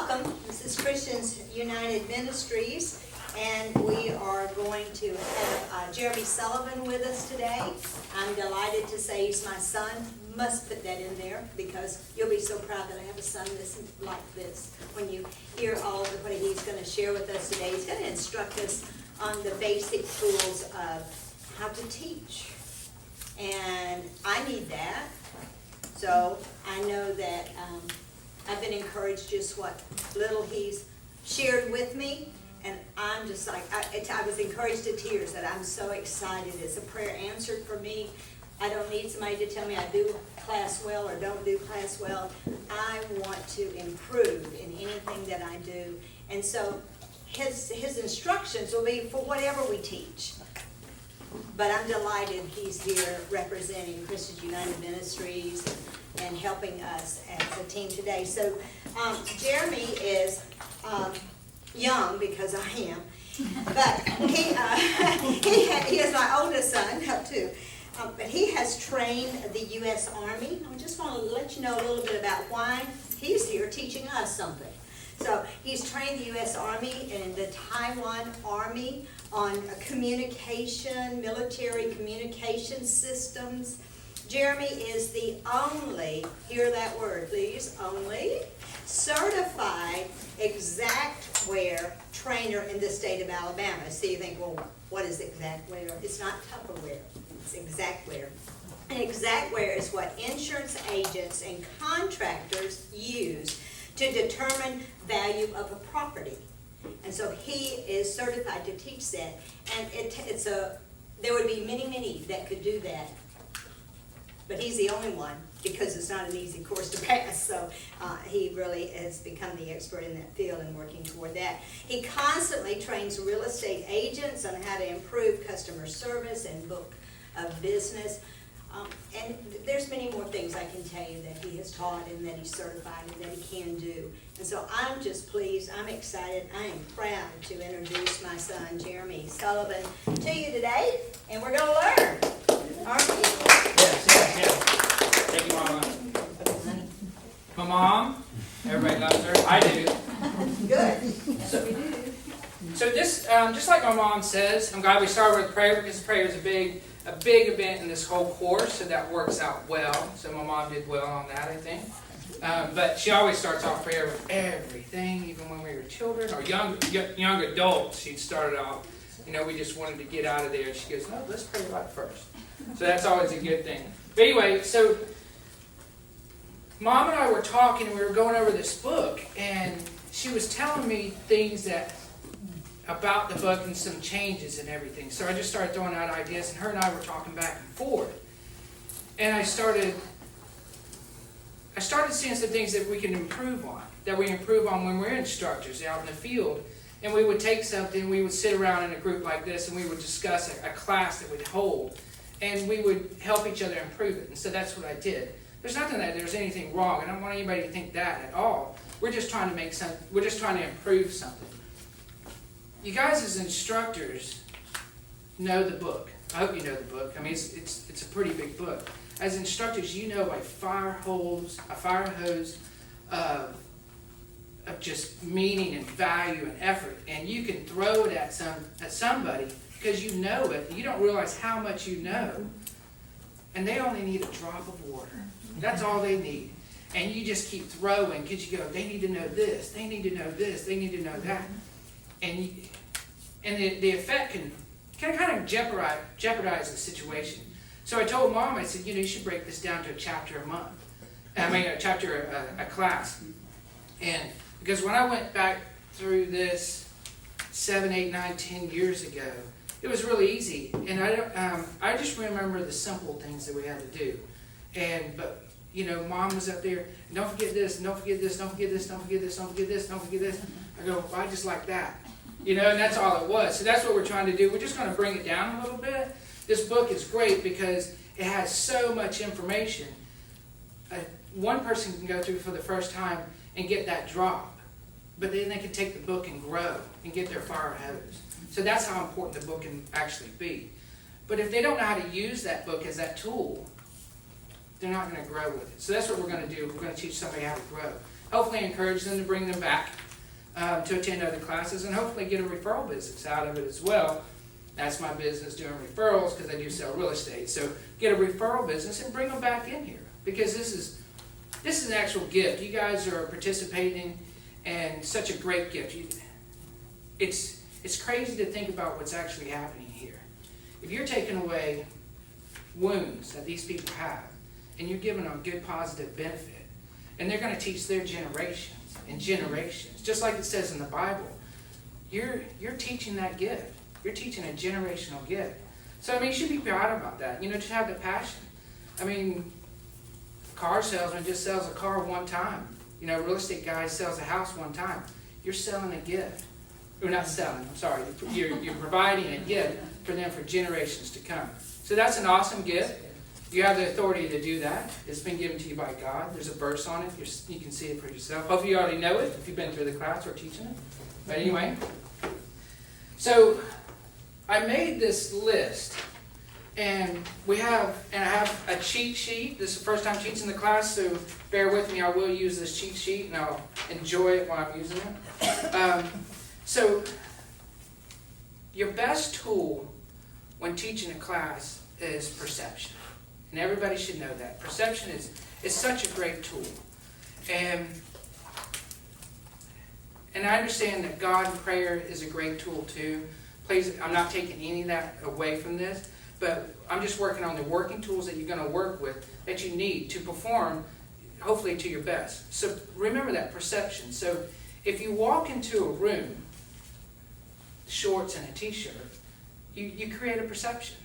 welcome. This is Christians United Ministries, and we are going to have Jeremy Sullivan with us today. I'm delighted to say he's my son. Must put that in there because you'll be so proud that I have a son like this. When you hear all of what he's going to share with us today, he's going to instruct us on the basic tools of how to teach. And I need that. So I know that I've been encouraged just what little he's shared with me. And I'm just like, I was encouraged to tears that I'm so excited. It's a prayer answered for me. I don't need somebody to tell me I do class well or don't do class well. I want to improve in anything that I do. And so his instructions will be for whatever we teach. But I'm delighted he's here representing Christians United Ministries and helping us as a team today. So Jeremy is young, because I am, but he is my oldest son too. But he has trained the U.S. Army. I just want to let you know a little bit about why he's here teaching us something. So he's trained the U.S. Army and the Taiwan Army on communication, military communication systems. Jeremy is the only, hear that word please, only certified exact wear trainer in the state of Alabama. So you think, well, what is exact wear? It's not Tupperware, it's exact wear. And exact wear is what insurance agents and contractors use to determine value of a property. And so he is certified to teach that. And there would be many that could do that. But he's the only one, because it's not an easy course to pass. So he really has become the expert in that field and working toward that. He constantly trains real estate agents on how to improve customer service and book of business. And there's many more things I can tell you that he has taught and that he's certified and that he can do. And so I'm just pleased, I'm excited, I am proud to introduce my son, Jeremy Sullivan, to you today. And we're going to learn, aren't we? Yes. Thank you, Mama. My mom, everybody loves her. I do. Good. Yes, we do. So this, just like my mom says, I'm glad we started with prayer, because prayer is a big event in this whole course, so that works out well. So my mom did well on that, I think. But she always starts off prayer with everything, even when we were children or young adults. She'd started off, we just wanted to get out of there. She goes, no, let's pray about it first. So that's always a good thing. But anyway, so Mom and I were talking, and we were going over this book, and she was telling me things about the book and some changes and everything. So I just started throwing out ideas, and her and I were talking back and forth. And I started seeing some things that we can improve on, when we're instructors out in the field. And we would take something, we would sit around in a group like this, and we would discuss a class that we'd hold, and we would help each other improve it. And so that's what I did. There's nothing that there's anything wrong. I don't want anybody to think that at all. We're just trying to improve something. You guys as instructors know the book. I hope you know the book. I mean, it's a pretty big book. As instructors, you know a fire hose of just meaning and value and effort, and you can throw it at somebody because you know it. You don't realize how much you know, and they only need a drop of water. That's all they need. And you just keep throwing because you go, they need to know this, they need to know this, they need to know that. And the effect can kind of jeopardize the situation. So I told Mom, I said, you should break this down to a chapter a month. A class. And because when I went back through this 7, 8, 9, 10 years ago, it was really easy. And I just remember the simple things that we had to do. But Mom was up there, don't forget this, don't forget this, don't forget this, don't forget this, don't forget this, don't forget this. I go, well, I just like that. And that's all it was. So that's what we're trying to do. We're just going to bring it down a little bit. This book is great because it has so much information. One person can go through for the first time and get that drop. But then they can take the book and grow and get their fire hose. So that's how important the book can actually be. But if they don't know how to use that book as that tool, they're not going to grow with it. So that's what we're going to do. We're going to teach somebody how to grow. hopefully encourage them to bring them back to attend other classes, and hopefully get a referral business out of it as well. That's my business, doing referrals, because I do sell real estate. So get a referral business and bring them back in here, because this is an actual gift. You guys are participating, and such a great gift. It's crazy to think about what's actually happening here. If you're taking away wounds that these people have, and you're giving them a good positive benefit, and they're going to teach their generations and generations, just like it says in the Bible, you're teaching that gift. You're teaching a generational gift. So, I mean, you should be proud about that. You know, just have the passion. I mean, a car salesman just sells a car one time. You know, a real estate guy sells a house one time. You're selling a gift. Or not selling, I'm sorry. You're providing a gift for them for generations to come. So that's an awesome gift. You have the authority to do that. It's been given to you by God. There's a verse on it. You can see it for yourself. Hopefully you already know it if you've been through the class or teaching it. But anyway, so I made this list, and I have a cheat sheet. This is the first time teaching the class, so bear with me. I will use this cheat sheet, and I'll enjoy it while I'm using it. So your best tool when teaching a class is perception. And everybody should know that. Perception is such a great tool. And I understand that God and prayer is a great tool too. Please, I'm not taking any of that away from this, but I'm just working on the working tools that you're going to work with that you need to perform, hopefully to your best. So remember that perception. So if you walk into a room, shorts and a t-shirt, you create a perception.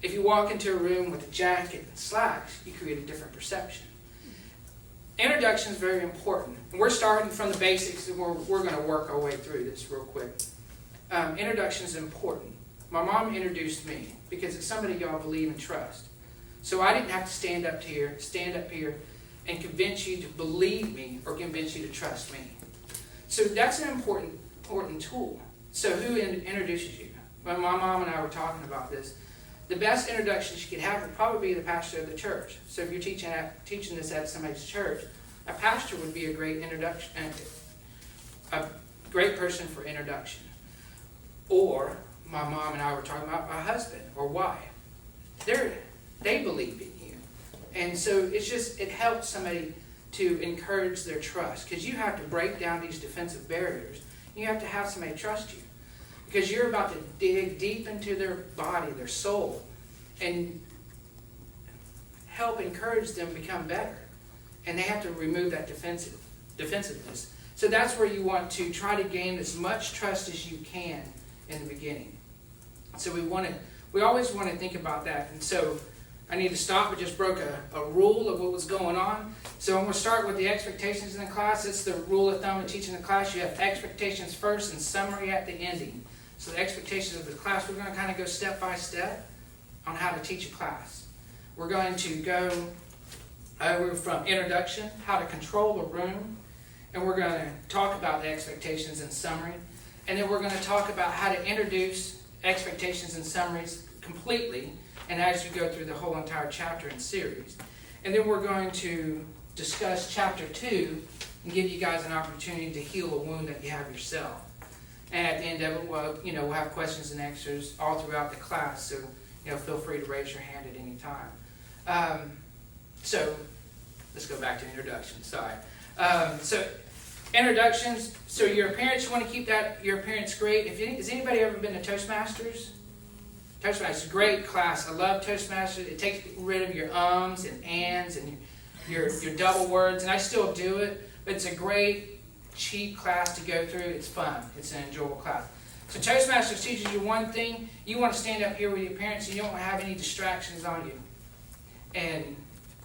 If you walk into a room with a jacket and slacks, you create a different perception. Introduction is very important. And we're starting from the basics, and we're going to work our way through this real quick. Introduction is important. My mom introduced me because it's somebody y'all believe and trust. So I didn't have to stand up here and convince you to believe me or convince you to trust me. So that's an important tool. So who introduces you? When my mom and I were talking about this, the best introduction she could have would probably be the pastor of the church. So if you're teaching this at somebody's church, a pastor would be a great introduction, a great person for introduction. Or my mom and I were talking about a husband or wife. They believe in you. And so it helps somebody to encourage their trust, because you have to break down these defensive barriers. You have to have somebody trust you, because you're about to dig deep into their body, their soul, and help encourage them become better. And they have to remove that defensiveness. So that's where you want to try to gain as much trust as you can in the beginning. So we always want to think about that. And so I need to stop. I just broke a rule of what was going on. So I'm going to start with the expectations in the class. It's the rule of thumb in teaching the class. You have expectations first and summary at the ending. So the expectations of the class, we're going to kind of go step by step on how to teach a class. We're going to go over from introduction, how to control a room, and we're going to talk about the expectations and summary. And then we're going to talk about how to introduce expectations and summaries completely, and as you go through the whole entire chapter and series. And then we're going to discuss chapter 2 and give you guys an opportunity to heal a wound that you have yourself. And at the end of it, we'll have questions and answers all throughout the class, so feel free to raise your hand at any time. So let's go back to introduction. Sorry. So introductions. So your appearance, you want to keep your appearance great. Has anybody ever been to Toastmasters? Toastmasters is a great class. I love Toastmasters. It takes rid of your ums and ands and your double words, and I still do it, but it's a great, cheap class to go through. It's fun. It's an enjoyable class. So Toastmasters teaches you one thing. You want to stand up here with your parents, and you don't want to have any distractions on you. And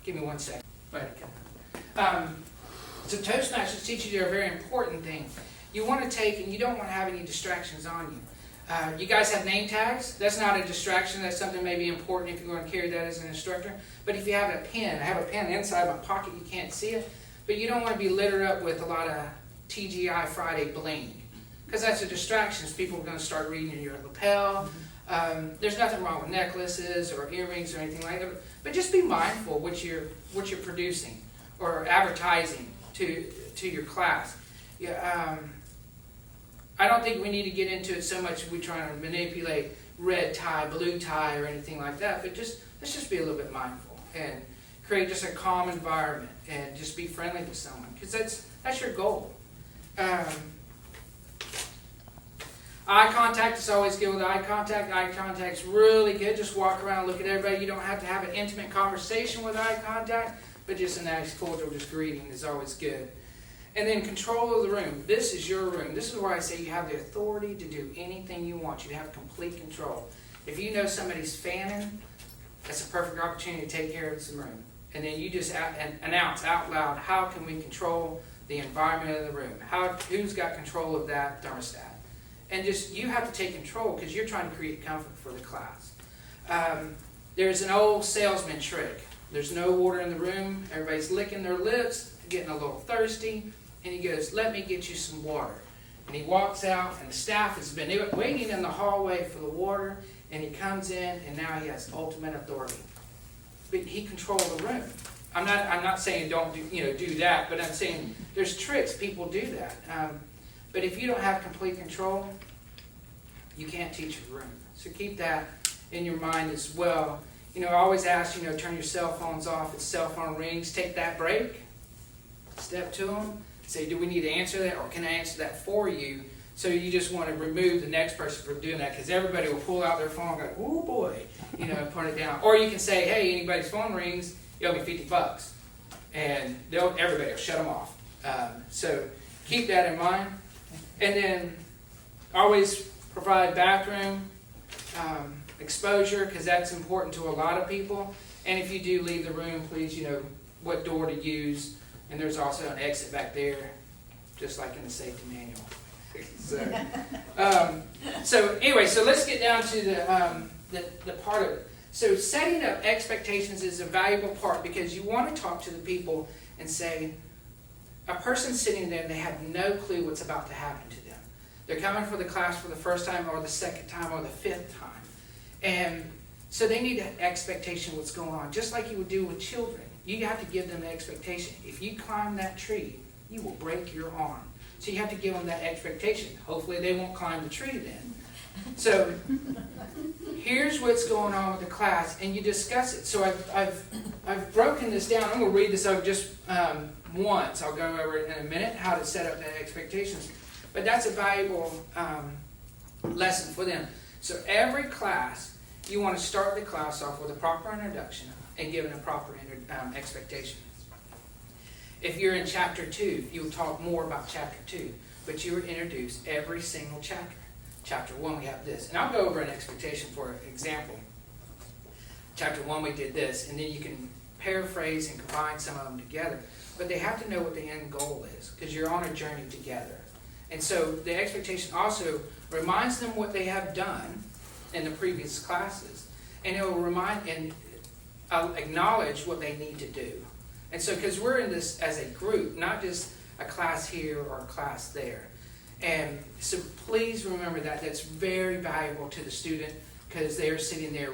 give me 1 second. So Toastmasters teaches you a very important thing. You want to take, and you don't want to have any distractions on you. You guys have name tags. That's not a distraction. That's something maybe important if you're going to carry that as an instructor. But if you have a pen, I have a pen inside my pocket. You can't see it. But you don't want to be littered up with a lot of TGI Friday bling, because that's a distraction. People are going to start reading your lapel. There's nothing wrong with necklaces or earrings or anything like that. But just be mindful what you're producing or advertising to your class. Yeah, I don't think we need to get into it so much if we're trying to manipulate red tie, blue tie, or anything like that, but let's just be a little bit mindful and create just a calm environment and just be friendly to someone, because that's your goal. Eye contact is always good with eye contact. Eye contact's really good. Just walk around, look at everybody. You don't have to have an intimate conversation with eye contact, but just a nice, cordial, just greeting is always good. And then control of the room. This is your room. This is where I say you have the authority to do anything you want. You have complete control. If you know somebody's fanning, that's a perfect opportunity to take care of some room. And then you just announce out loud, how can we control the environment of the room? Who's got control of that thermostat? And just, you have to take control because you're trying to create comfort for the class. There's an old salesman trick. There's no water in the room. Everybody's licking their lips, getting a little thirsty. And he goes, let me get you some water. And he walks out, and the staff has been waiting in the hallway for the water. And he comes in, and now he has ultimate authority. But he controls the room. I'm not saying don't do that, but I'm saying there's tricks. People do that. But if you don't have complete control, you can't teach a room. So keep that in your mind as well. I always ask, turn your cell phones off. If cell phone rings, take that break. Step to them. Say, do we need to answer that, or can I answer that for you? So you just want to remove the next person from doing that, because everybody will pull out their phone and go, oh boy, put it down. Or you can say, hey, anybody's phone rings, you owe me $50. And everybody will shut them off. So keep that in mind. And then always provide bathroom exposure, because that's important to a lot of people. And if you do leave the room, please, what door to use. And there's also an exit back there, just like in the safety manual. So anyway, so let's get down to the part of it. So setting up expectations is a valuable part, because you want to talk to the people and say, a person sitting there, they have no clue what's about to happen to them. They're coming for the class for the first time, or the second time, or the fifth time. And so they need an expectation of what's going on, just like you would do with children. You have to give them an expectation. If you climb that tree, you will break your arm. So you have to give them that expectation. Hopefully they won't climb the tree then. So here's what's going on with the class, and you discuss it. So I've broken this down. I'm going to read this over just once. I'll go over it in a minute, how to set up that expectations. But that's a valuable lesson for them. So every class, you want to start the class off with a proper introduction and giving a proper expectation. If you're in chapter 2, you'll talk more about chapter 2, but you will introduce every single chapter. Chapter 1, we have this. And I'll go over an expectation for example. Chapter 1, we did this, and then you can paraphrase and combine some of them together. But they have to know what the end goal is, because you're on a journey together. And so the expectation also reminds them what they have done in the previous classes, and it will remind and acknowledge what they need to do. And so, because we're in this as a group, not just a class here or a class there. And so please remember that. That's very valuable to the student, because they're sitting there,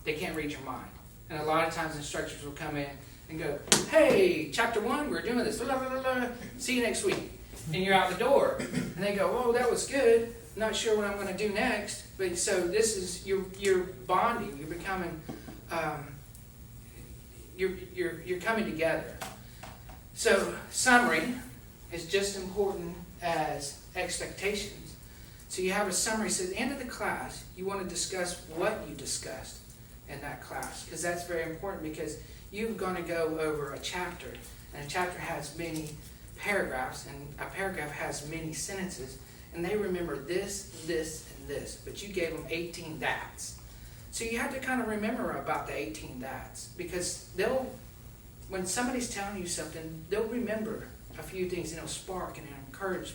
they can't read your mind. And a lot of times instructors will come in and go, hey, chapter 1, we're doing this, blah, blah, blah, blah. See you next week. And you're out the door. And they go, oh, that was good. Not sure what I'm going to do next. But so this is, you're bonding. You're becoming, you're coming together. So summary is just important as expectations. So you have a summary. So at the end of the class, you want to discuss what you discussed in that class, because that's very important, because you're going to go over a chapter, and a chapter has many paragraphs, and a paragraph has many sentences, and they remember this, this, and this, but you gave them 18 that's. So you have to kind of remember about the 18 that's, because when somebody's telling you something, they'll remember a few things, and it'll spark and it'll encourage,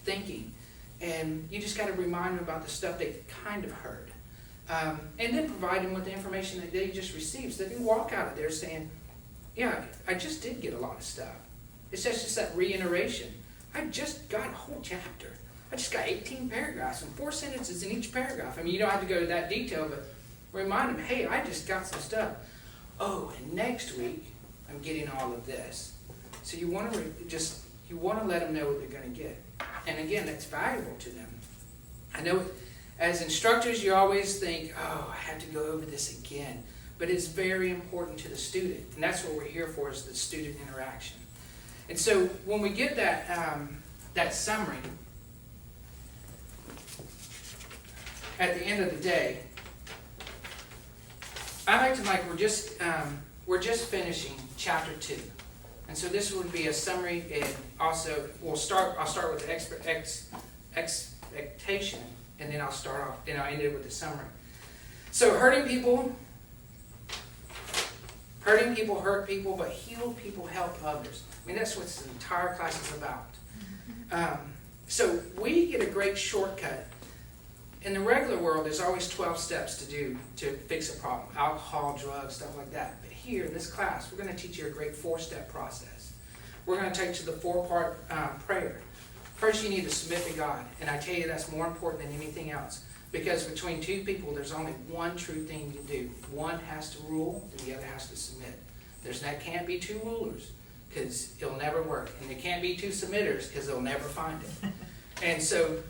thinking. And you just got to remind them about the stuff they kind of heard. And then provide them with the information that they just received, so they can walk out of there saying, yeah, I just did get a lot of stuff. It's just that reiteration. I just got a whole chapter. I just got 18 paragraphs and 4 sentences in each paragraph. I mean, you don't have to go to that detail, but remind them, hey, I just got some stuff. Oh, and next week, I'm getting all of this. So you want to let them know what they're going to get. And again, that's valuable to them. I know as instructors, you always think, oh, I have to go over this again. But it's very important to the student. And that's what we're here for, is the student interaction. And so when we get that summary, at the end of the day, I like to we're just finishing chapter 2. And so this would be a summary, and also I'll start with the expectation, and then I'll end it with the summary. So hurting people hurt people, but healed people help others. I mean, that's what the entire class is about. So we get a great shortcut. In the regular world, there's always 12 steps to do to fix a problem. Alcohol, drugs, stuff like that. But here in this class, we're going to teach you a great 4-step process. We're going to take you to the 4-part prayer. First, you need to submit to God. And I tell you, that's more important than anything else. Because between two people, there's only one true thing to do. One has to rule, and the other has to submit. That can't be 2 rulers, because it'll never work. And there can't be 2 submitters, because they'll never find it. And so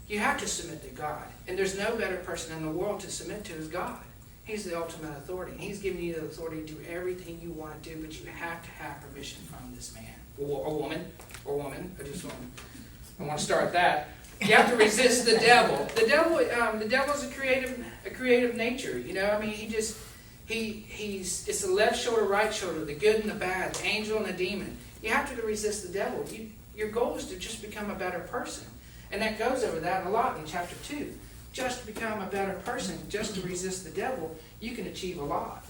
you have to submit to God. And there's no better person in the world to submit to as God. He's the ultimate authority. And He's giving you the authority to do everything you want to do, but you have to have permission from this man. Or woman. I want to start that. You have to resist the devil. The devil's a creative nature. You know, I mean, it's the left shoulder, right shoulder, the good and the bad, the angel and the demon. You have to resist the devil. Your goal is to just become a better person. And that goes over that a lot in chapter 2. Just to become a better person, just to resist the devil, you can achieve a lot.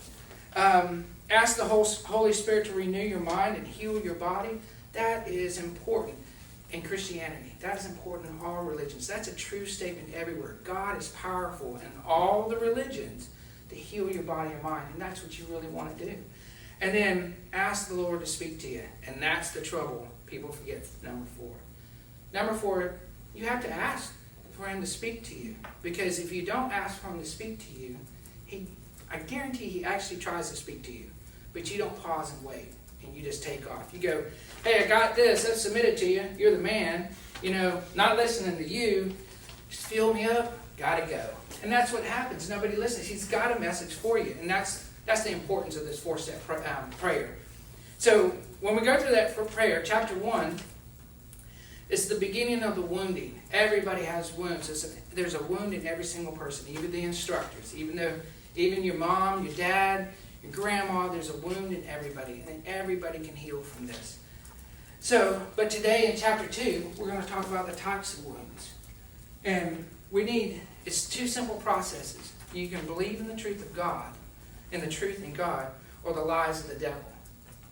Ask the Holy Spirit to renew your mind and heal your body. That is important in Christianity. That is important in all religions. That's a true statement everywhere. God is powerful in all the religions to heal your body and mind. And that's what you really want to do. And then ask the Lord to speak to you. And that's the trouble people forget, number 4. Number 4, you have to ask for Him to speak to you. Because if you don't ask for Him to speak to you, I guarantee He actually tries to speak to you. But you don't pause and wait. And you just take off. You go, hey, I got this. I've submitted to you. You're the man. You know, not listening to you. Just fill me up. Gotta go. And that's what happens. Nobody listens. He's got a message for you. And that's the importance of this 4-step prayer. So when we go through that prayer, chapter 1, it's the beginning of the wounding. Everybody has wounds. There's a wound in every single person, even the instructors. Even your mom, your dad, your grandma, there's a wound in everybody. And everybody can heal from this. So, but today in chapter 2, we're going to talk about the types of wounds. And it's 2 simple processes. You can believe in the truth of God, in the truth in God, or the lies of the devil.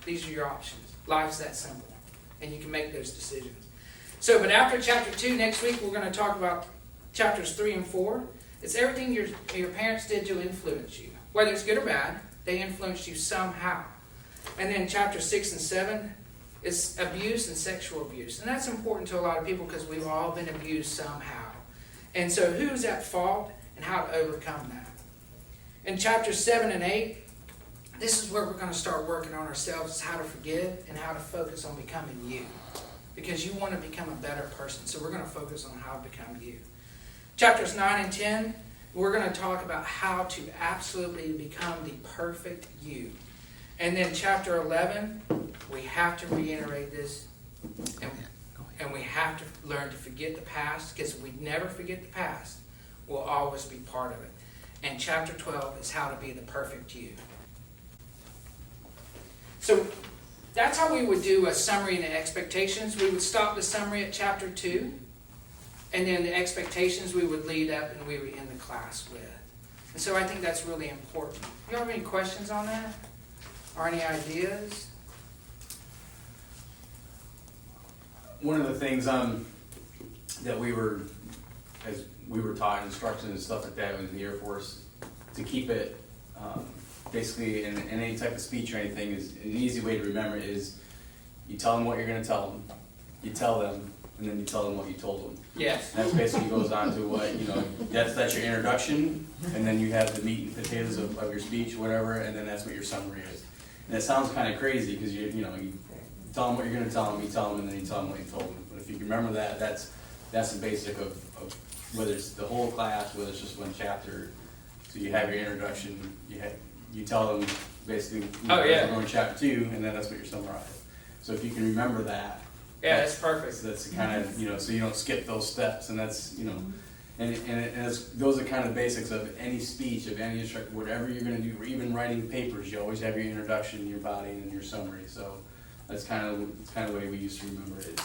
These are your options. Life's that simple. And you can make those decisions. So, but after chapter 2, next week, we're going to talk about chapters 3 and 4. It's everything your parents did to influence you. Whether it's good or bad, they influenced you somehow. And then chapter 6 and 7 is abuse and sexual abuse. And that's important to a lot of people because we've all been abused somehow. And so who's at fault and how to overcome that. In chapters 7 and 8, this is where we're going to start working on ourselves, is how to forgive and how to focus on becoming you. Because you want to become a better person. So we're going to focus on how to become you. Chapters 9 and 10, we're going to talk about how to absolutely become the perfect you. And then chapter 11, we have to reiterate this. And we have to learn to forget the past. Because if we never forget the past, we'll always be part of it. And chapter 12 is how to be the perfect you. So that's how we would do a summary and the expectations. We would stop the summary at chapter 2. And then the expectations we would lead up and we would end the class with. And so I think that's really important. You have any questions on that? Or any ideas? One of the things that we were taught, instructions and stuff like that in the Air Force, to keep it basically in any type of speech or anything, is an easy way to remember is you tell them what you're going to tell them, you tell them, and then you tell them what you told them. Yes. And that basically goes on to what, that's your introduction, and then you have the meat and potatoes of your speech, whatever, and then that's what your summary is. And it sounds kind of crazy because you tell them what you're gonna tell them, you tell them, and then you tell them what you told them. But if you can remember that, that's the basic of whether it's the whole class, whether it's just one chapter. So you have your introduction, you tell them basically, we're going to chapter 2, and then that's what you're summarizing. So if you can remember that. Yeah, that's perfect. So that's the kind of, so you don't skip those steps, and that's, those are kind of basics of any speech, of any instructor, whatever you're gonna do, or even writing papers, you always have your introduction, your body, and your summary. So that's kind of the way we used to remember it.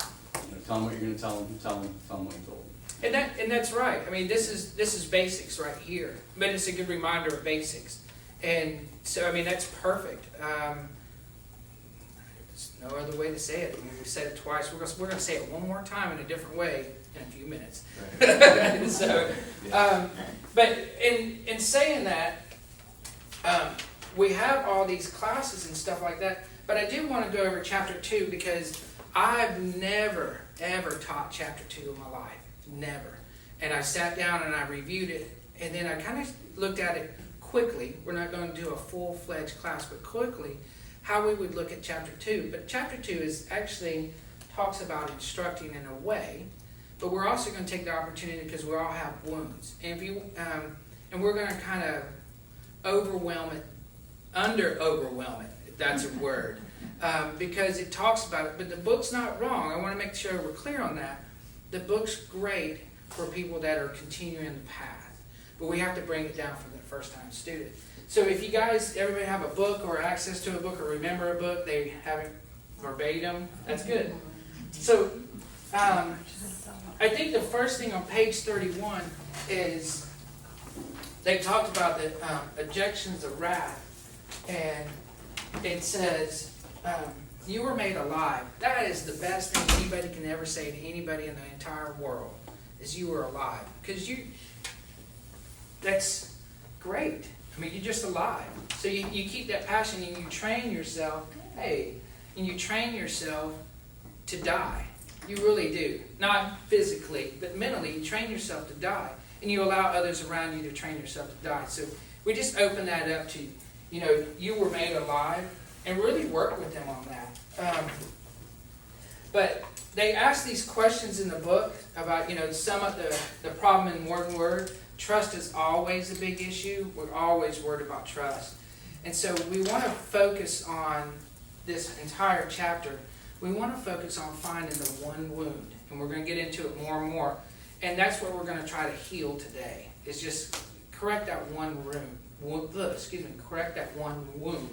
Tell them what you're gonna tell them what you told them. And that's right. I mean, this is basics right here, but it's a good reminder of basics. And so, I mean, that's perfect. There's no other way to say it. I mean, we said it twice. We're going to say it one more time in a different way in a few minutes. Right. So, but in saying that, we have all these classes and stuff like that. But I do want to go over chapter 2 because I've never ever taught chapter 2 in my life. Never. And I sat down and I reviewed it, and then I kind of looked at it quickly. We're not going to do a full-fledged class, but quickly, how we would look at chapter 2. But chapter 2 is actually talks about instructing in a way, but we're also going to take the opportunity because we all have wounds. And if you and we're going to kind of overwhelm it, over-overwhelm it, if that's a word, because it talks about it. But the book's not wrong. I want to make sure we're clear on that. The book's great for people that are continuing the path, but we have to bring it down for the first-time student. So if you guys, everybody have a book or access to a book or remember a book, they have it verbatim, that's good. So I think the first thing on page 31 is they talked about the objections of wrath, and it says, you were made alive. That is the best thing anybody can ever say to anybody in the entire world, is you were alive. Because that's great. I mean, you're just alive. So you keep that passion and you train yourself, and you train yourself to die. You really do. Not physically, but mentally, you train yourself to die. And you allow others around you to train yourself to die. So we just open that up to, you were made alive, and really work with them on that. But they ask these questions in the book about, sum up the problem in one word. Trust is always a big issue. We're always worried about trust. And so we want to focus on this entire chapter. We want to focus on finding the one wound. And we're going to get into it more and more. And that's what we're going to try to heal today, is just correct that one correct that one wound.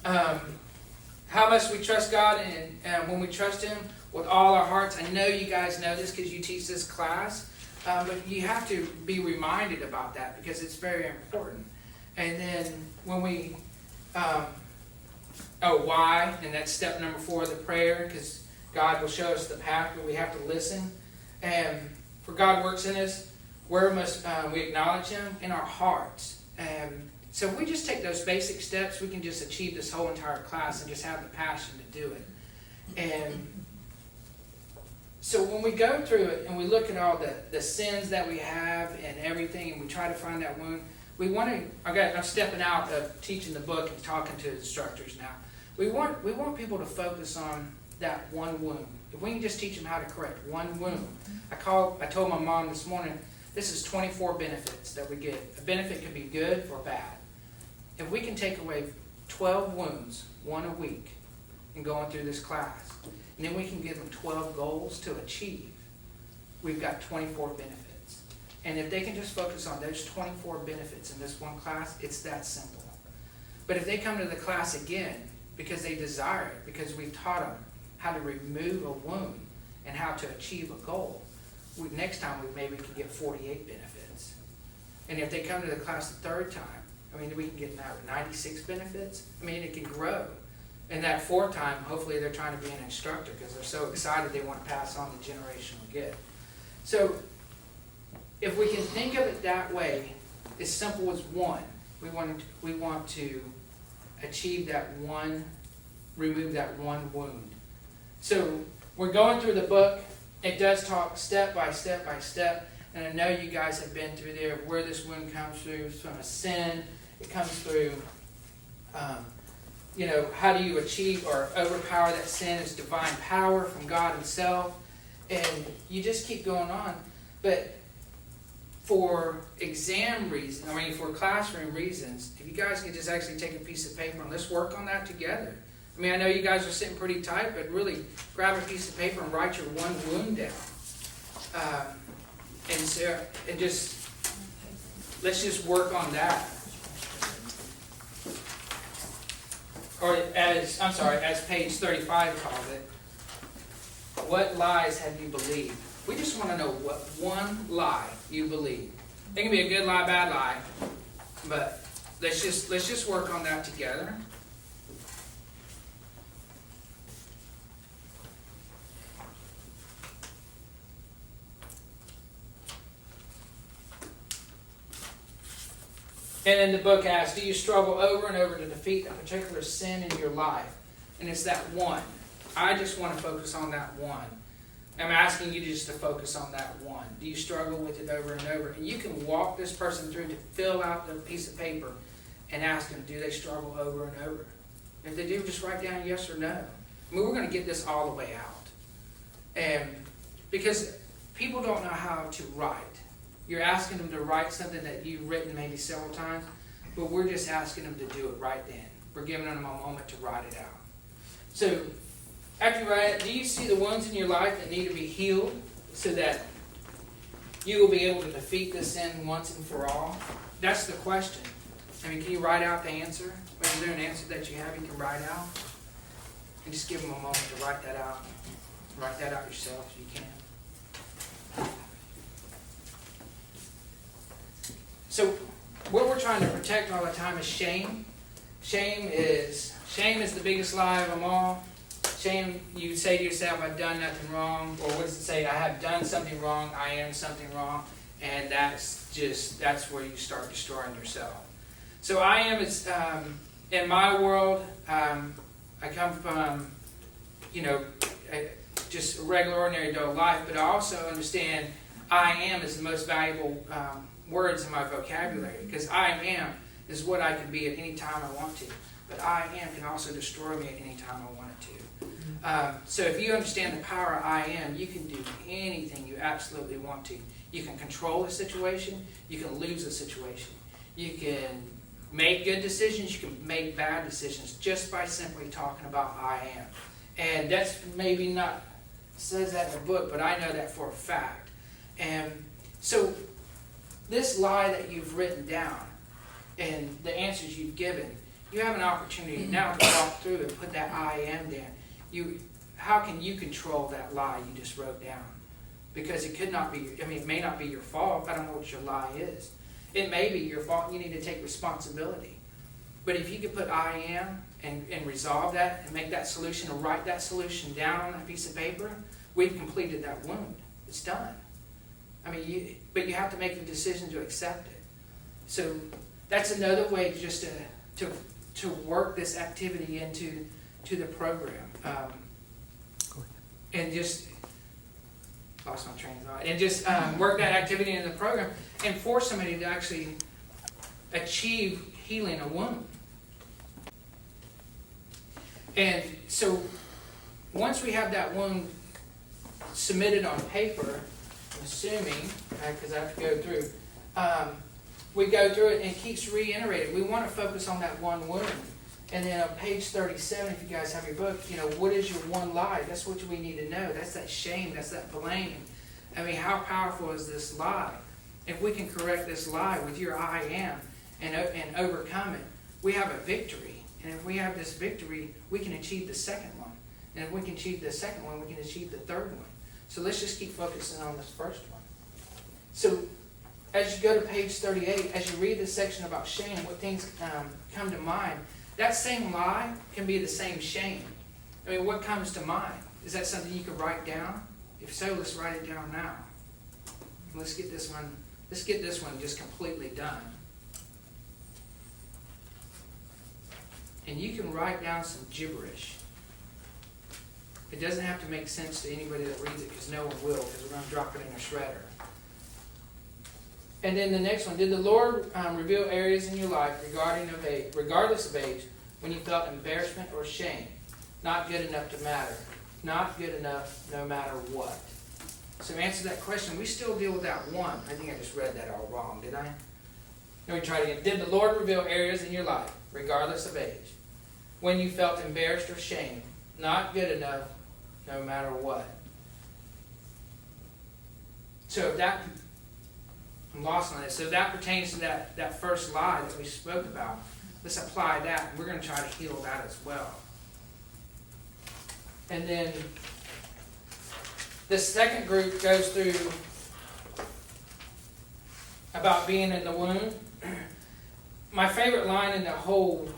How much we trust God, and when we trust Him with all our hearts. I know you guys know this because you teach this class. But you have to be reminded about that because it's very important. And then when we, why? And that's step number 4 of the prayer, because God will show us the path, but we have to listen. And for God works in us, where must we acknowledge Him? In our hearts. So if we just take those basic steps, we can just achieve this whole entire class and just have the passion to do it. And so when we go through it and we look at all the sins that we have and everything, and we try to find that wound, we want to, I'm stepping out of teaching the book and talking to instructors now. We want people to focus on that one wound. If we can just teach them how to correct one wound. I told my mom this morning, this is 24 benefits that we get. A benefit can be good or bad. If we can take away 12 wounds, one a week, and going through this class, and then we can give them 12 goals to achieve, we've got 24 benefits. And if they can just focus on those 24 benefits in this one class, it's that simple. But if they come to the class again because they desire it, because we've taught them how to remove a wound and how to achieve a goal, next time we maybe can get 48 benefits. And if they come to the class the third time, we can get 96 benefits. It can grow. And that 4th time, hopefully they're trying to be an instructor because they're so excited they want to pass on the generational gift. So if we can think of it that way, as simple as one, we want to achieve that one, remove that one wound. So we're going through the book. It does talk step by step by step. And I know you guys have been through there where this wound comes through. It's from a sin. It comes through how do you achieve or overpower that sin is divine power from God himself. And you just keep going on. But for exam reasons, for classroom reasons, if you guys could just actually take a piece of paper and let's work on that together. I know you guys are sitting pretty tight, but really grab a piece of paper and write your one wound down. Let's just work on that. Or as page 35 calls it, what lies have you believed? We just want to know what one lie you believe. It can be a good lie, bad lie, but let's just work on that together. And then the book asks, do you struggle over and over to defeat a particular sin in your life? And it's that one. I just want to focus on that one. I'm asking you just to focus on that one. Do you struggle with it over and over? And you can walk this person through to fill out the piece of paper and ask them, do they struggle over and over? If they do, just write down yes or no. We're going to get this all the way out. And because people don't know how to write. You're asking them to write something that you've written maybe several times, but we're just asking them to do it right then. We're giving them a moment to write it out. So, after you write it, do you see the wounds in your life that need to be healed so that you will be able to defeat this sin once and for all? That's the question. Can you write out the answer? Is there an answer that you have you can write out? And just give them a moment to write that out. Write that out yourself if you can. So what we're trying to protect all the time is shame. Shame is the biggest lie of them all. Shame, you say to yourself, I've done nothing wrong. Or what does it say? I have done something wrong. I am something wrong. And that's where you start destroying yourself. So I am is, in my world, I come from, just a regular, ordinary adult life. But I also understand I am is the most valuable words in my vocabulary, because I am is what I can be at any time I want to, but I am can also destroy me at any time I want it to. So if you understand the power of I am, you can do anything you absolutely want to. You can control a situation, you can lose a situation, you can make good decisions, you can make bad decisions just by simply talking about I am. And that's maybe not says that in the book, but I know that for a fact. And so this lie that you've written down and the answers you've given, you have an opportunity now to walk through and put that I am down. How can you control that lie you just wrote down? Because it could not be, it may not be your fault. I don't know what your lie is. It may be your fault and you need to take responsibility. But if you could put I am and resolve that and make that solution or write that solution down on that piece of paper, we've completed that wound. It's done. But you have to make the decision to accept it. So that's another way just to work this activity into the program. And just lost my train of thought. And just work that activity into the program and force somebody to actually achieve healing a wound. And so once we have that wound submitted on paper, I'm assuming, because I have to go through, we go through it and it keeps reiterating. We want to focus on that one wound. And then on page 37, if you guys have your book, what is your one lie? That's what we need to know. That's that shame. That's that blame. How powerful is this lie? If we can correct this lie with your I am and overcome it, we have a victory. And if we have this victory, we can achieve the second one. And if we can achieve the second one, we can achieve the third one. So let's just keep focusing on this first one. So as you go to page 38, as you read this section about shame, what things come to mind? That same lie can be the same shame. What comes to mind? Is that something you could write down? If so, let's write it down now. Let's get this one just completely done. And you can write down some gibberish. It doesn't have to make sense to anybody that reads it, because no one will, because we're going to drop it in a shredder. And then the next one, did the Lord reveal areas in your life regardless of age, when you felt embarrassment or shame, not good enough to matter, not good enough no matter what. So to answer that question, we still deal with that one. I think I just read that all wrong, did I? Let me try it again. Did the Lord reveal areas in your life, regardless of age, when you felt embarrassed or shamed, not good enough no matter what? So if that, I'm lost on this. So if that pertains to that first lie that we spoke about, let's apply that. And we're going to try to heal that as well. And then this second group goes through about being in the womb. My favorite line in the whole,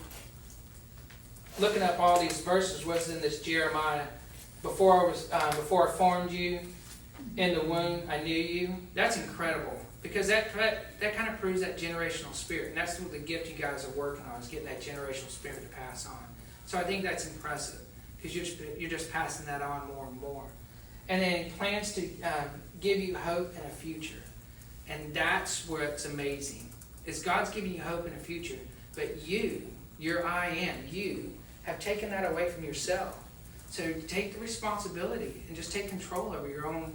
looking up all these verses, was in this Jeremiah. Before I formed you in the womb, I knew you. That's incredible, because that kind of proves that generational spirit, and that's what the gift you guys are working on, is getting that generational spirit to pass on. So I think that's impressive, because you're just passing that on more and more. And then he plans to give you hope and a future, and that's what's amazing. Is God's giving you hope and a future, but your I am, you have taken that away from yourself. So take the responsibility and just take control over your own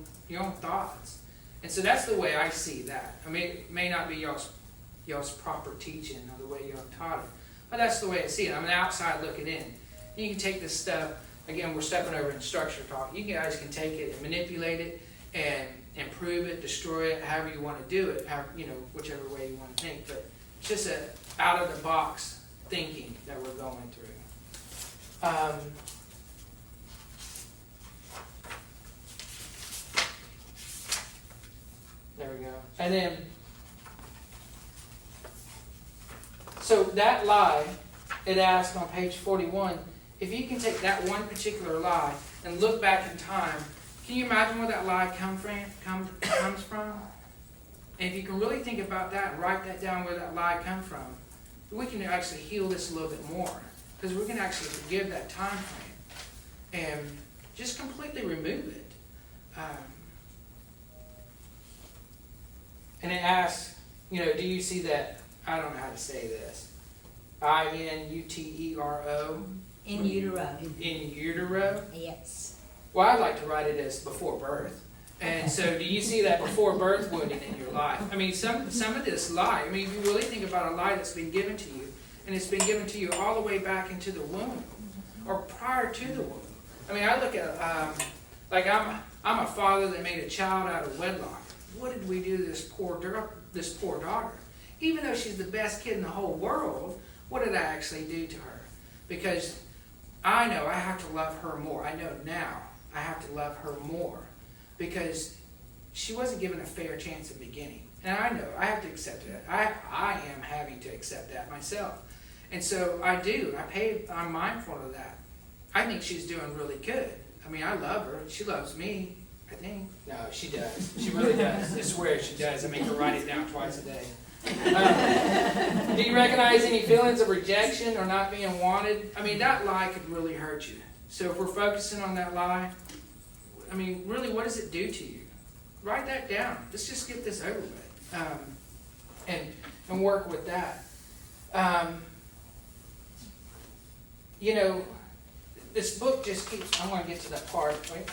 thoughts. And so that's the way I see that. I mean, it may not be y'all's proper teaching or the way y'all taught it, but that's the way I see it. I'm an outside looking in. You can take this stuff, again, we're stepping over in structure talk. You guys can take it and manipulate it and improve it, destroy it, however you want to do it, whichever way you want to think. But it's just a out of the box thinking that we're going through. There we go. And then, so that lie, it asks on page 41, if you can take that one particular lie and look back in time, can you imagine where that lie comes from? And if you can really think about that and write that down, where that lie comes from, we can actually heal this a little bit more, because we can actually forgive that time frame and just completely remove it. And it asks, do you see that, I don't know how to say this, INUTERO? In utero. In utero? Yes. Well, I'd like to write it as before birth. And so do you see that before birth wounding in your life? I mean, some of this lie, I mean, if you really think about a lie that's been given to you, and it's been given to you all the way back into the womb, or prior to the womb. I mean, I look at, like I'm a father that made a child out of wedlock. What did we do to this poor daughter? Even though she's the best kid in the whole world, what did I actually do to her? Because I know I have to love her more. I know now I have to love her more, because she wasn't given a fair chance in the beginning. And I know I have to accept that. I am having to accept that myself. And so I do. I'm mindful of that. I think she's doing really good. I mean, I love her. She loves me, I think. No, she does. She really does. I swear she does. I make her write it down twice a day. Do you recognize any feelings of rejection or not being wanted? I mean, that lie could really hurt you. So if we're focusing on that lie, I mean, really, what does it do to you? Write that down. Let's just get this over with, and work with that. This book just keeps, I want to get to that part, right?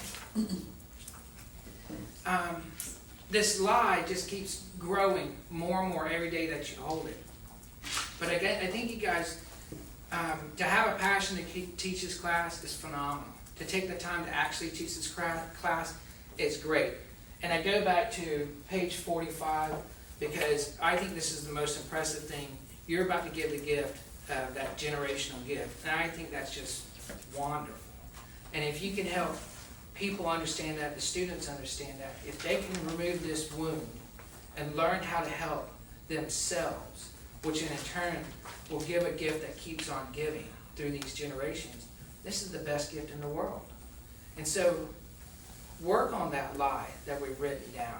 This lie just keeps growing more and more every day that you hold it. But again, I think you guys, to have a passion to teach this class is phenomenal. To take the time to actually teach this class is great. And I go back to page 45, because I think this is the most impressive thing. You're about to give the gift, that generational gift. And I think that's just wonderful. And if you can help people understand that, the students understand that, if they can remove this wound and learn how to help themselves, which in turn will give a gift that keeps on giving through these generations, this is the best gift in the world. And so work on that lie that we've written down.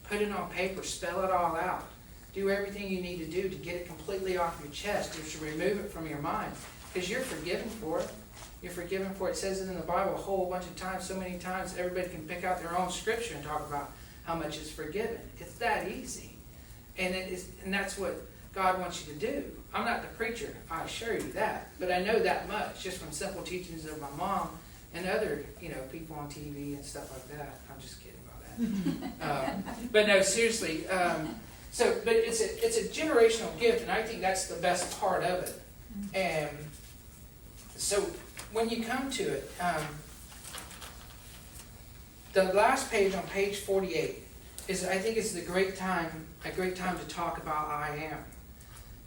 Put it on paper, spell it all out. Do everything you need to do to get it completely off your chest, to remove it from your mind, because you're forgiven for it. You're forgiven for it. It says it in the Bible a whole bunch of times, so many times everybody can pick out their own scripture and talk about how much is forgiven. It's that easy. And that's what God wants you to do. I'm not the preacher, I assure you that, but I know that much just from simple teachings of my mom and other, people on TV and stuff like that. I'm just kidding about that. But no, seriously. But it's a generational gift, and I think that's the best part of it. And so when you come to it, the last page on page 48 I think it's a great time to talk about I am.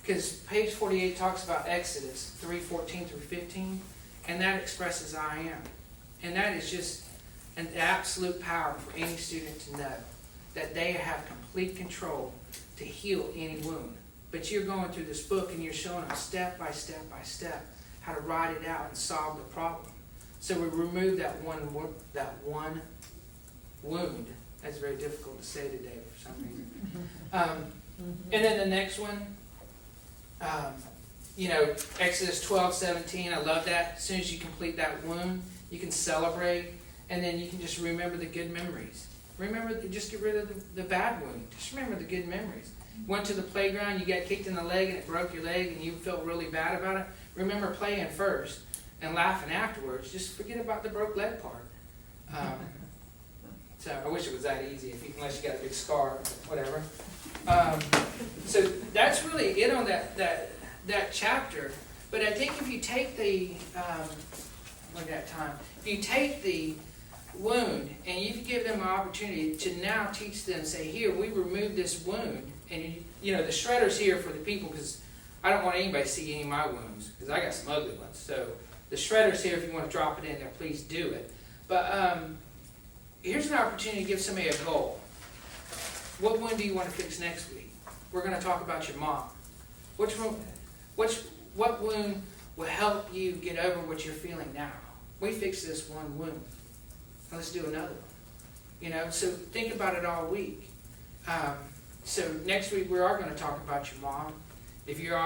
Because page 48 talks about Exodus 3:14 through 15, and that expresses I am. And that is just an absolute power for any student to know that they have complete control to heal any wound. But you're going through this book and you're showing them step by step by step how to write it out and solve the problem. So we remove that one wound. That's very difficult to say today for some reason. And then the next one, Exodus 12:17. I love that. As soon as you complete that wound, you can celebrate, and then you can just remember the good memories. Just get rid of the bad wound. Just remember the good memories. Went to the playground, you got kicked in the leg and it broke your leg and you felt really bad about it. Remember playing first and laughing afterwards. Just forget about the broke leg part. So I wish it was that easy, unless you got a big scar, whatever. So that's really it on that chapter. But I think if you take if you take the wound and you give them an opportunity to now teach them, say, here, we removed this wound, and the shredder's here for the people, because I don't want anybody to see any of my wounds, because I got some ugly ones. So the shredder's here if you want to drop it in there, please do it. But here's an opportunity to give somebody a goal. What wound do you want to fix next week? We're going to talk about your mom. What wound will help you get over what you're feeling now? We fixed this one wound. Let's do another one. So think about it all week. So next week we are going to talk about your mom. If you're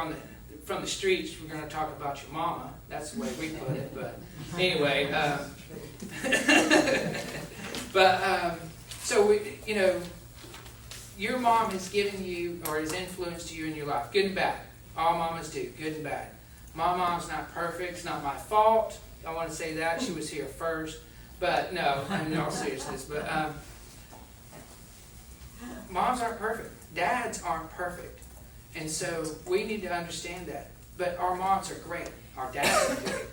from the streets, we're going to talk about your mama. That's the way we put it. But anyway, so your mom has given you or has influenced you in your life, good and bad. All mamas do, good and bad. My mom's not perfect. It's not my fault. I want to say that. She was here first. But no, in all seriousness. But moms aren't perfect. Dads aren't perfect. And so we need to understand that. But our moms are great. Our dads are great.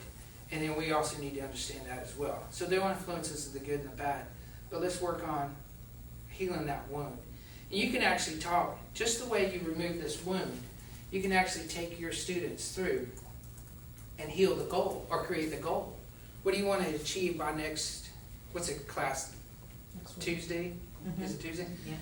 And then we also need to understand that as well. So there are influences of the good and the bad. But let's work on healing that wound. And you can actually talk, just the way you remove this wound, you can actually take your students through and heal the goal or create the goal. What do you want to achieve by what's it, class? Tuesday? Mm-hmm. Is it Tuesday? Yeah.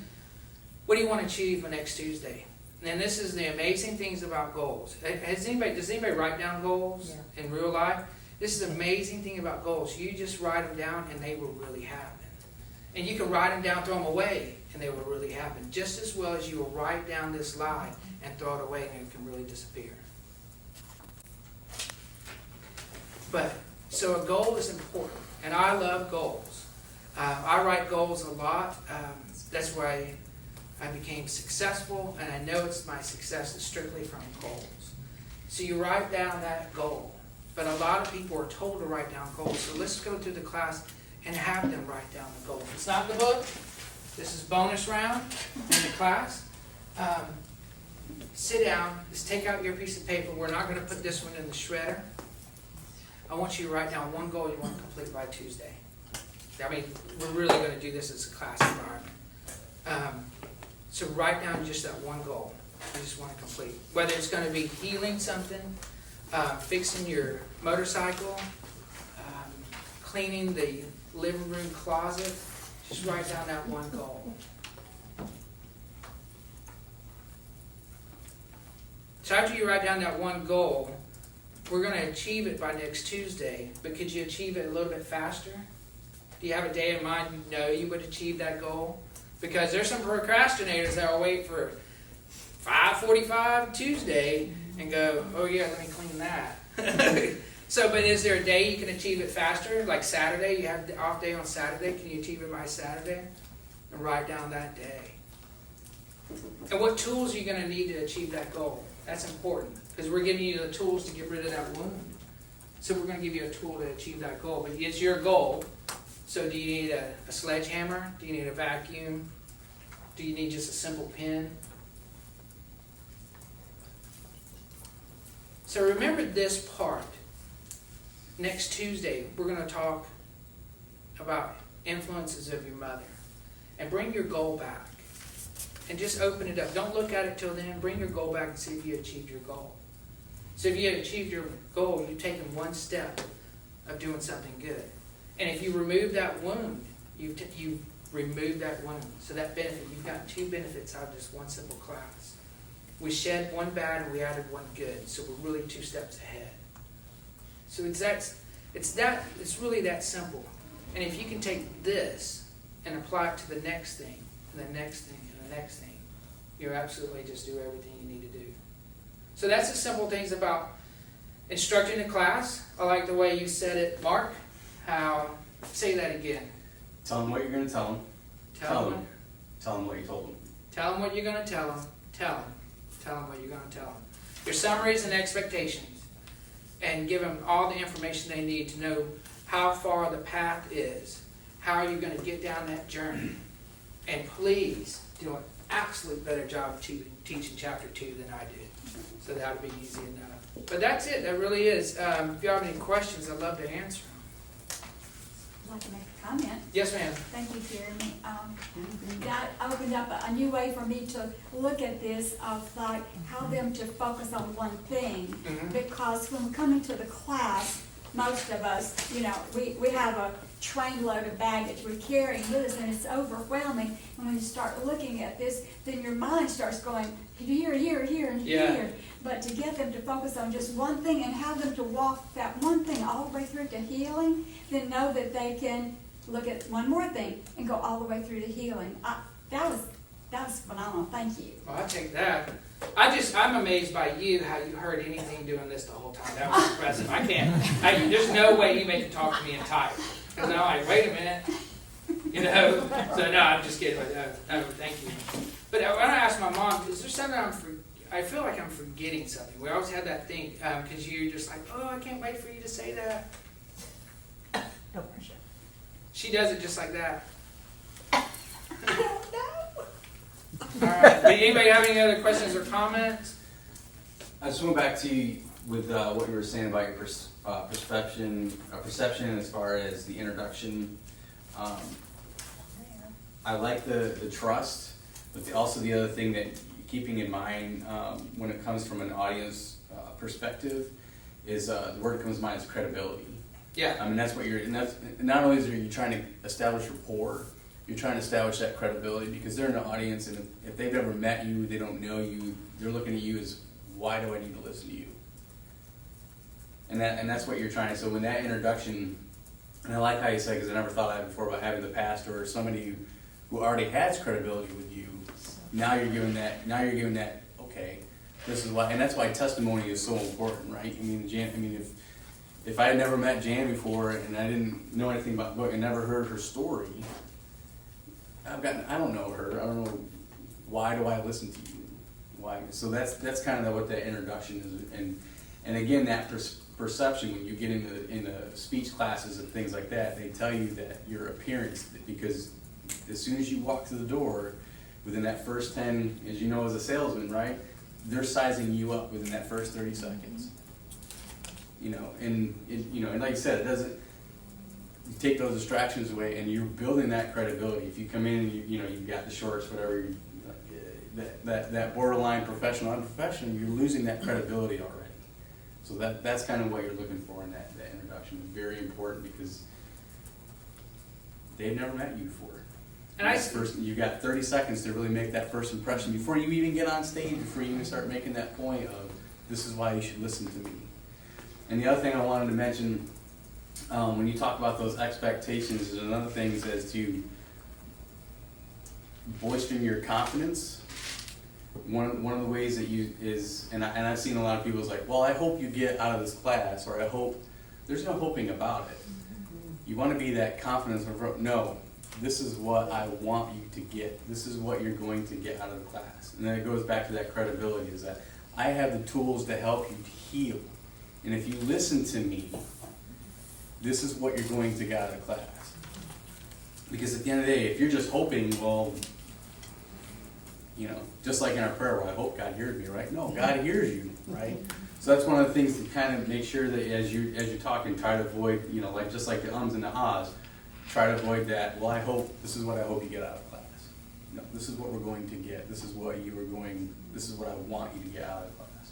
What do you want to achieve by next Tuesday? And this is the amazing things about goals. Does anybody write down goals in real life? This is the amazing thing about goals. You just write them down and they will really happen. And you can write them down, throw them away, and they will really happen. Just as well as you will write down this lie and throw it away and it can really disappear. So a goal is important, and I love goals. I write goals a lot. That's why I became successful, and I know my success is strictly from goals. So you write down that goal, but a lot of people are told to write down goals. So let's go through the class and have them write down the goal. It's not in the book. This is bonus round in the class. Sit down. Just take out your piece of paper. We're not going to put this one in the shredder. I want you to write down one goal you want to complete by Tuesday. I mean, we're really going to do this as a class environment. So write down just that one goal you just want to complete. Whether it's going to be healing something, fixing your motorcycle, cleaning the living room closet, just write down that one goal. So after you write down that one goal, we're going to achieve it by next Tuesday, but could you achieve it a little bit faster? Do you have a day in mind you know you would achieve that goal? Because there's some procrastinators that will wait for 5:45 Tuesday and go, oh yeah, let me clean that. But is there a day you can achieve it faster? Like Saturday, you have the off day on Saturday. Can you achieve it by Saturday? And write down that day. And what tools are you going to need to achieve that goal? That's important, because we're giving you the tools to get rid of that wound. So we're going to give you a tool to achieve that goal, but it's your goal. So do you need a sledgehammer? Do you need a vacuum? Do you need just a simple pen? So remember this part. Next Tuesday, we're going to talk about influences of your mother. And bring your goal back. And just open it up. Don't look at it till then. Bring your goal back and see if you achieved your goal. So if you achieved your goal, you've taken one step of doing something good. And if you remove that wound, you've removed that wound. So that benefit, you've got two benefits out of just one simple class. We shed one bad and we added one good. So we're really 2 steps ahead. So it's really that simple. And if you can take this and apply it to the next thing, and the next thing, and the next thing, you absolutely just do everything you need to do. So that's the simple things about instructing a class. I like the way you said it, Mark. Say that again. Tell them what you're going to tell them. Tell them. Tell them what you told them. Tell them what you're going to tell them. Tell them. Tell them what you're going to tell them. Your summaries and expectations. And give them all the information they need to know how far the path is. How are you going to get down that journey? And please do an absolute better job of teaching chapter 2 than I did. So that would be easy enough. But that's it. That really is. If you have any questions, I'd love to answer them. I'd like to make a comment. Yes, ma'am. Thank you, Jeremy. That opened up a new way for me to look at this of like how them to focus on one thing. Mhm. Because when we come into the class, most of us, we have a trainload of baggage we're carrying with us, and it's overwhelming. And when you start looking at this, then your mind starts going here, here, here, and Yeah. here. But to get them to focus on just one thing and have them to walk that one thing all the way through to healing, then know that they can look at one more thing and go all the way through to healing. That was phenomenal. Thank you. Well, I take that. I'm amazed by you, how you heard anything doing this the whole time. That was impressive. There's no way you make it talk to me in type. Because I'm like, wait a minute. So no, I'm just kidding. No, thank you. But when I asked my mom, is there something I feel like I'm forgetting something. We always had that thing, because you're just like, oh, I can't wait for you to say that. No pressure. She does it just like that. I don't know. All right. But anybody have any other questions or comments? I just went back to you with what you were saying about your perception as far as the introduction. I like the trust, but also the other thing that keeping in mind when it comes from an audience perspective is the word that comes to mind is credibility. Yeah. I mean, that's what not only is you trying to establish rapport, you're trying to establish that credibility because they're in the audience, and if they've never met you, they don't know you, they're looking at you as, why do I need to listen to you? And that's what you're trying to, so when that introduction, and I like how you said, because I never thought of it before, about having the pastor or somebody who already has credibility with you, now you're giving that, okay, this is why, and that's why testimony is so important, right? I mean, if I had never met Jan before and I didn't know anything about the book and never heard her story, I don't know her. I don't know, why do I listen to you? Why? So that's kind of what that introduction is, and again, that perception when you get into speech classes and things like that, they tell you that your appearance, because as soon as you walk through the door, within that first 10, as you know as a salesman, right, they're sizing you up within that first 30 seconds. And like you said, it doesn't, you take those distractions away and you're building that credibility. If you come in and you've got the shorts, whatever, that borderline professional, unprofessional, you're losing that credibility already. So that's kind of what you're looking for in that introduction. It's very important because they've never met you before. And you've got 30 seconds to really make that first impression before you even get on stage, before you even start making that point of, this is why you should listen to me. And the other thing I wanted to mention, when you talk about those expectations, is another thing is as to bolstering your confidence. One of the ways that and I've seen a lot of people is like, well, I hope you get out of this class, or I hope, there's no hoping about it. You want to be that confidence of, no, this is what I want you to get. This is what you're going to get out of the class. And then it goes back to that credibility, is that I have the tools to help you to heal. And if you listen to me, this is what you're going to get out of class. Because at the end of the day, if you're just hoping, well, you know, just like in our prayer, well, I hope God hears me, right? No, God hears you, right? So that's one of the things to kind of make sure that as you're talking, try to avoid, you know, like just like the ums and the ahs, try to avoid that. Well, this is what I hope you get out of class. No, this is what we're going to get. This is what I want you to get out of class.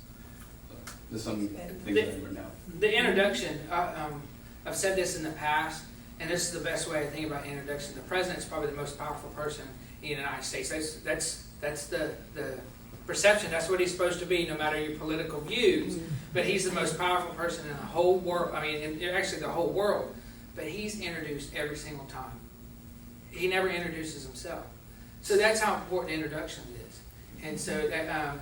So, there's some things that I wrote down. The introduction, I've said this in the past, and this is the best way I think about introduction. The president's probably the most powerful person in the United States. That's the perception. That's what he's supposed to be, no matter your political views. But he's the most powerful person in the whole world. I mean, actually the whole world. But he's introduced every single time. He never introduces himself. So that's how important introduction is. And so that,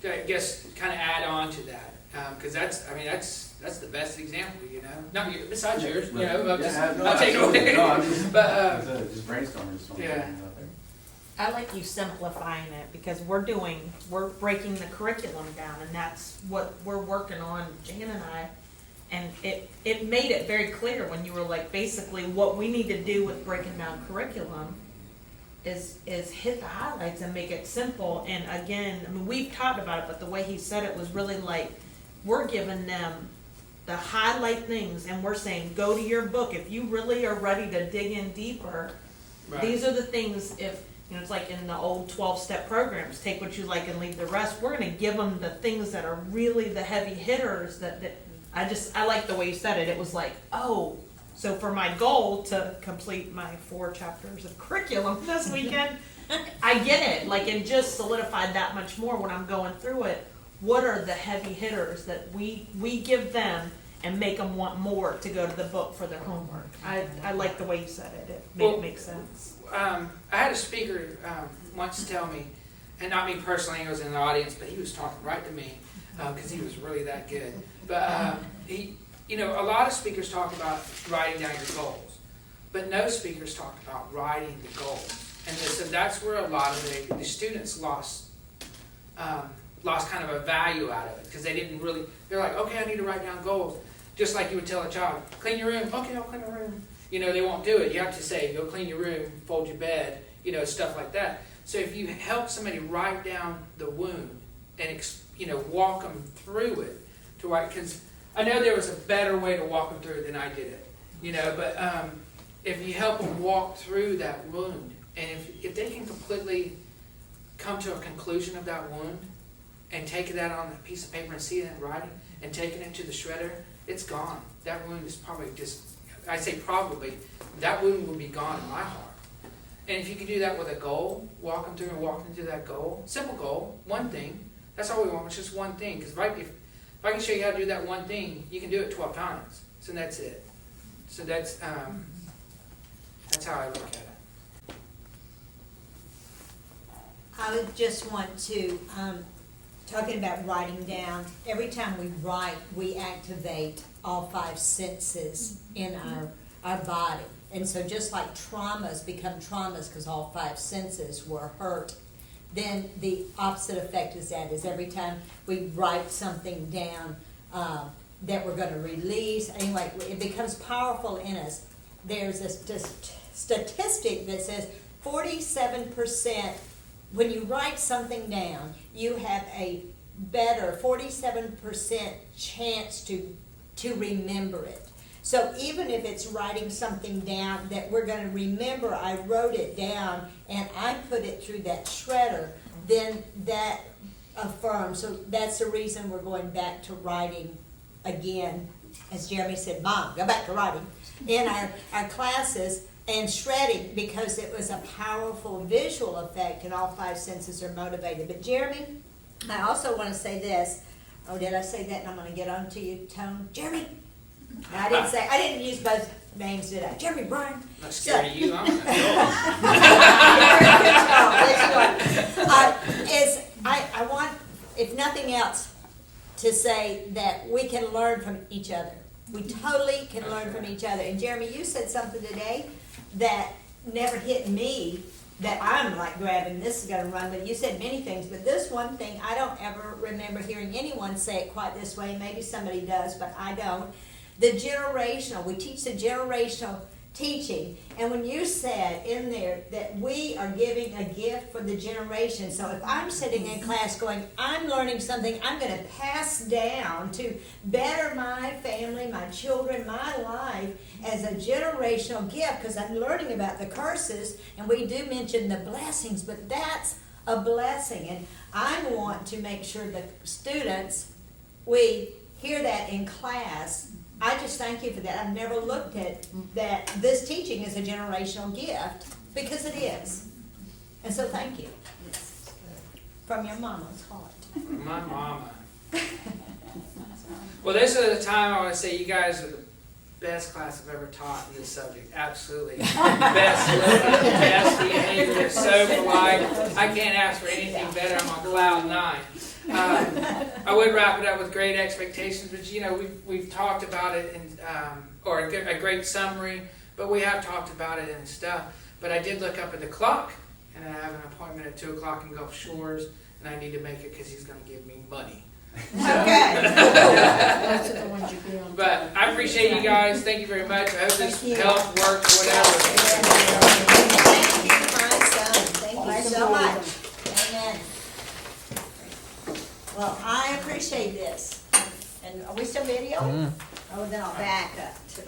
I guess kind of add on to that, because that's the best example, you know. Not you, besides yours, you know. I'll take it away. No, I'm just, but just brainstorming. yeah. I like you simplifying it, because we're breaking the curriculum down, and that's what we're working on, Jan and I. And it made it very clear when you were like, basically what we need to do with breaking down curriculum is hit the highlights and make it simple. And again, I mean, we've talked about it, but the way he said it was really like, we're giving them the highlight things, and we're saying, go to your book. If you really are ready to dig in deeper, Right. These are the things, if, you know, it's like in the old 12-step programs, take what you like and leave the rest. We're gonna give them the things that are really the heavy hitters that I like the way you said it. It was like, oh, so for my goal to complete my 4 chapters of curriculum this weekend, I get it. Like, it just solidified that much more when I'm going through it. What are the heavy hitters that we give them and make them want more to go to the book for their homework? I like the way you said it. It makes sense. I had a speaker once tell me, and not me personally, he was in the audience, but he was talking right to me because he was really that good. But a lot of speakers talk about writing down your goals, but no speakers talk about writing the goals. And so that's where a lot of the students lost kind of a value out of it, because they didn't really, they're like, okay, I need to write down goals. Just like you would tell a child, clean your room. Okay, I'll clean my room. You know, they won't do it. You have to say, go clean your room, fold your bed, you know, stuff like that. So if you help somebody write down the wound and, walk them through it, to write, because I know there was a better way to walk them through it than I did it, you know, but if you help them walk through that wound, and if they can completely come to a conclusion of that wound and take that on a piece of paper and see it in writing and taking it to the shredder, it's gone. That wound is probably I say probably, that wound will be gone in my heart. And if you can do that with a goal, walk them through and walk them through that goal, simple goal, one thing, that's all we want, it's just one thing. Because if I can show you how to do that one thing, you can do it 12 times. So that's it. So that's how I look at it. I would just want to, talking about writing down, every time we write, we activate all 5 senses in our body. And so just like traumas become traumas because all 5 senses were hurt, then the opposite effect is every time we write something down that we're going to release, anyway, it becomes powerful in us. There's this statistic that says 47%, when you write something down, you have a better 47% chance to remember it. So even if it's writing something down that we're going to remember, I wrote it down and I put it through that shredder, then that affirms. So that's the reason we're going back to writing again. As Jeremy said, Mom, go back to writing in our classes, and shredding, because it was a powerful visual effect and all 5 senses are motivated. But Jeremy, I also want to say this. Oh, did I say that? And I'm going to get on to you, Tone. Jeremy. I didn't use both names, did I? Jeremy Bryan. I'm scared of you. I'm I want, if nothing else, to say that we can learn from each other. We totally can learn from each other. And Jeremy, you said something today that never hit me that I'm like grabbing, this is gonna run, but you said many things, but this one thing, I don't ever remember hearing anyone say it quite this way, maybe somebody does, but I don't. The generational, we teach the generational teaching, and when you said in there that we are giving a gift for the generation, so if I'm sitting in class going, I'm learning something I'm gonna pass down to better my family, my children, my life as a generational gift, because I'm learning about the curses, and we do mention the blessings, but that's a blessing, and I want to make sure the students, we hear that in class. I just thank you for that. I've never looked at that, this teaching is a generational gift, because it is. And so thank you. From your mama's heart. My mama. Well, this is the time I want to say you guys are the best class I've ever taught in this subject. Absolutely. Best living, best behavior, so polite. I can't ask for anything better. I'm on cloud 9. I would wrap it up with great expectations, but you know, we've talked about it in, or a great summary, but we have talked about it and stuff. But I did look up at the clock, and I have an appointment at 2 o'clock in Gulf Shores, and I need to make it because he's going to give me money. Okay. Those are the ones you do on. But I appreciate you guys. Thank you very much. I hope this Thank you. helped, worked, whatever. Thank you, my son. Thank you so much. Amen. Well, I appreciate this. And are we still video? Oh, then I'll back up too.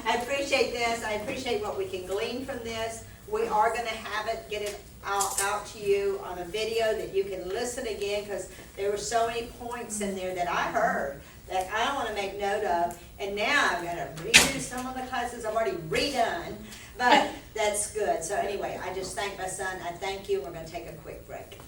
I appreciate this. I appreciate what we can glean from this. We are gonna have it, get it out to you on a video that you can listen again, because there were so many points in there that I heard that I wanna make note of. And now I'm gonna redo some of the classes I've already redone, but that's good. So anyway, I just thank my son. I thank you. We're gonna take a quick break.